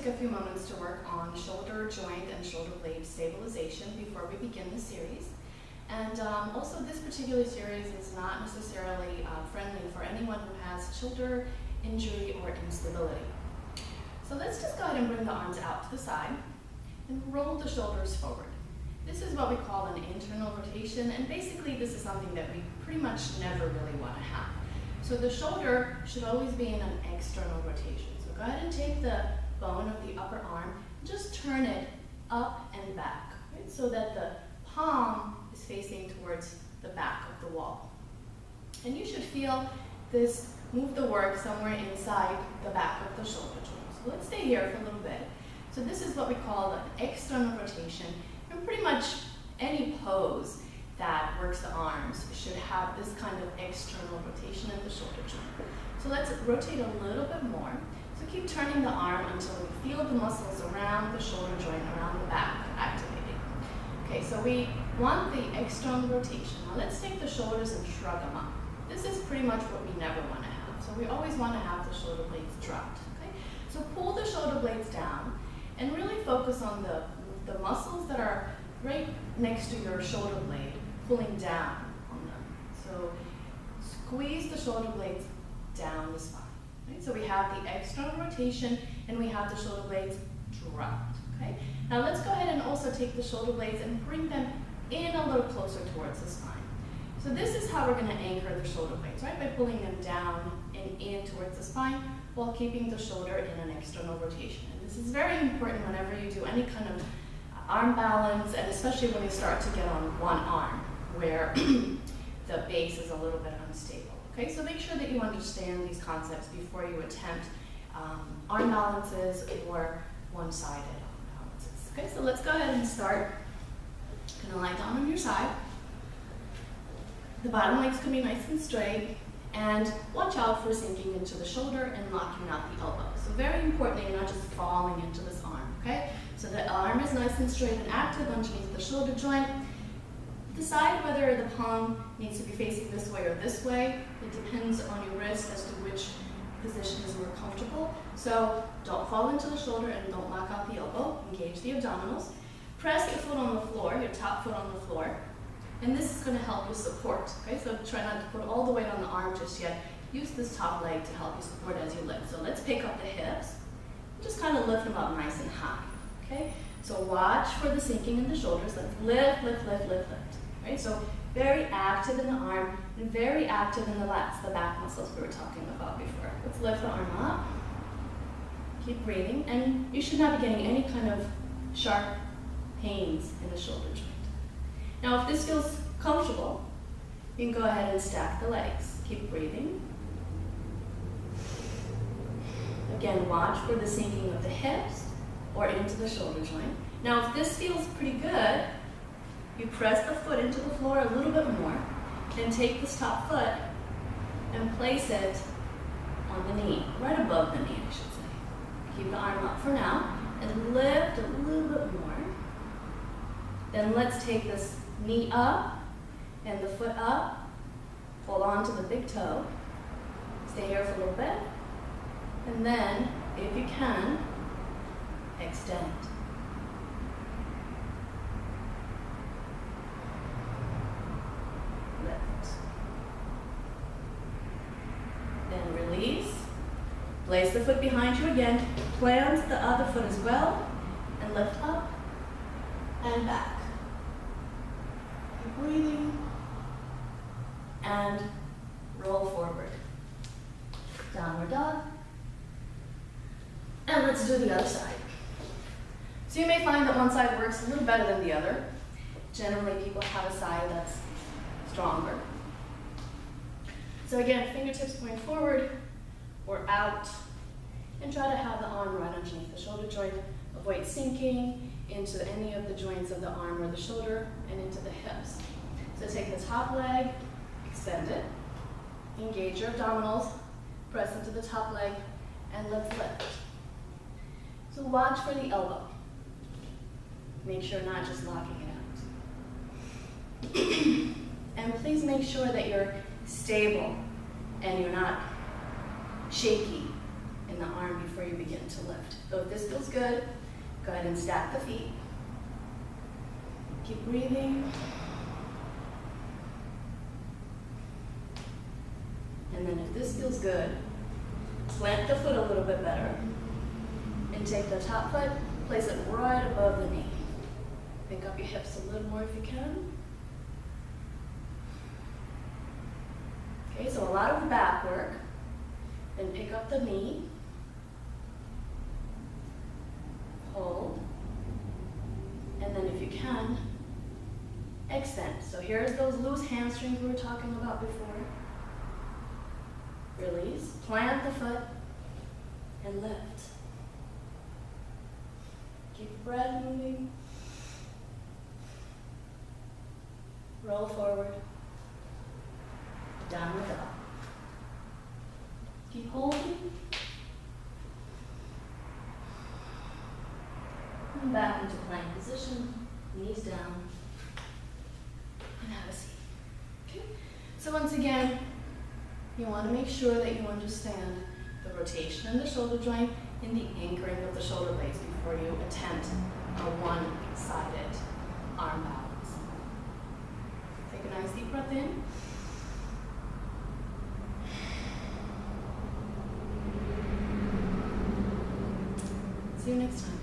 take a few moments to work on shoulder joint and shoulder blade stabilization before we begin the series. And also this particular series is not necessarily friendly for anyone who has shoulder injury or instability. So let's just go ahead and bring the arms out to the side and roll the shoulders forward. This is what we call an internal rotation, and basically this is something that we pretty much never really want to have. So the shoulder should always be in an external rotation. So go ahead and take the bone of the upper arm, just turn it up and back, right? So that the palm is facing towards the back of the wall. And you should feel this move the work somewhere inside the back of the shoulder joint. So let's stay here for a little bit. So this is what we call an external rotation, and pretty much any pose that works the arms should have this kind of external rotation in the shoulder joint. So let's rotate a little bit more. So keep turning the arm until we feel the muscles around the shoulder joint, around the back activating. Okay, so we want the external rotation. Now let's take the shoulders and shrug them up. This is pretty much what we never want to have. So we always want to have the shoulder blades dropped. Okay? So pull the shoulder blades down and really focus on the muscles that are right next to your shoulder blade, pulling down on them. So squeeze the shoulder blades down the spine. Right? So we have the external rotation and we have the shoulder blades dropped. Okay? Now let's go ahead and also take the shoulder blades and bring them in a little closer towards the spine. So this is how we're going to anchor the shoulder blades, right? By pulling them down and in towards the spine while keeping the shoulder in an external rotation. And this is very important whenever you do any kind of arm balance, and especially when you start to get on one arm where the base is a little bit unstable. Okay, so make sure that you understand these concepts before you attempt arm balances or one-sided arm balances. Okay, so let's go ahead and start. Gonna lie down on your side. The bottom legs can be nice and straight, and watch out for sinking into the shoulder and locking out the elbow. So very important that you're not just falling into this arm, okay? So the arm is nice and straight and active underneath the shoulder joint. Decide whether the palm needs to be facing this way or this way. It depends on your wrist as to which position is more comfortable. So don't fall into the shoulder and don't lock out the elbow. Engage the abdominals. Press your foot on the floor, your top foot on the floor. And this is going to help you support, okay? So try not to put all the weight on the arm just yet. Use this top leg to help you support as you lift. So let's pick up the hips. Just kind of lift them up nice and high, okay? So watch for the sinking in the shoulders. Let's lift, lift, lift, lift, lift. Right? So very active in the arm and very active in the lats, the back muscles we were talking about before. Let's lift the arm up. Keep breathing. And you should not be getting any kind of sharp pains in the shoulder joint. Now, if this feels comfortable, you can go ahead and stack the legs. Keep breathing. Again, watch for the sinking of the hips or into the shoulder joint. Now, if this feels pretty good, you press the foot into the floor a little bit more, then take this top foot and place it on the knee, right above the knee, I should say. Keep the arm up for now, and lift a little bit more. Then let's take this knee up and the foot up. Hold on to the big toe. Stay here for a little bit. And then, if you can, extend. Lift. Then release. Place the foot behind you again. Plant the other foot as well. And lift up and back. Keep breathing. And roll forward. Downward dog. And let's do the other side. So you may find that one side works a little better than the other. Generally, people have a side that's stronger. So again, fingertips point forward or out, and try to have the arm right underneath the shoulder joint. Avoid sinking into any of the joints of the arm or the shoulder and into the hips. So take the top leg, extend it, engage your abdominals, press into the top leg, and let's lift. So watch for the elbow. Make sure not just locking it out. And please make sure that you're stable and you're not shaky in the arm before you begin to lift. So if this feels good, go ahead and stack the feet. Keep breathing. And then if this feels good, plant the foot a little bit better. And take the top foot, place it right above the knee. Pick up your hips a little more if you can. Okay, so a lot of back work. Then pick up the knee. Hold. And then if you can, extend. So here's those loose hamstrings we were talking about before. Release. Plant the foot and lift. Keep your breath moving. Roll forward. Downward dog. Keep holding. And back into plank position. Knees down. And have a seat. Okay. So once again, you want to make sure that you understand the rotation in the shoulder joint and the anchoring of the shoulder blades before you attempt a one-sided arm balance. Take a nice deep breath in. See you next time.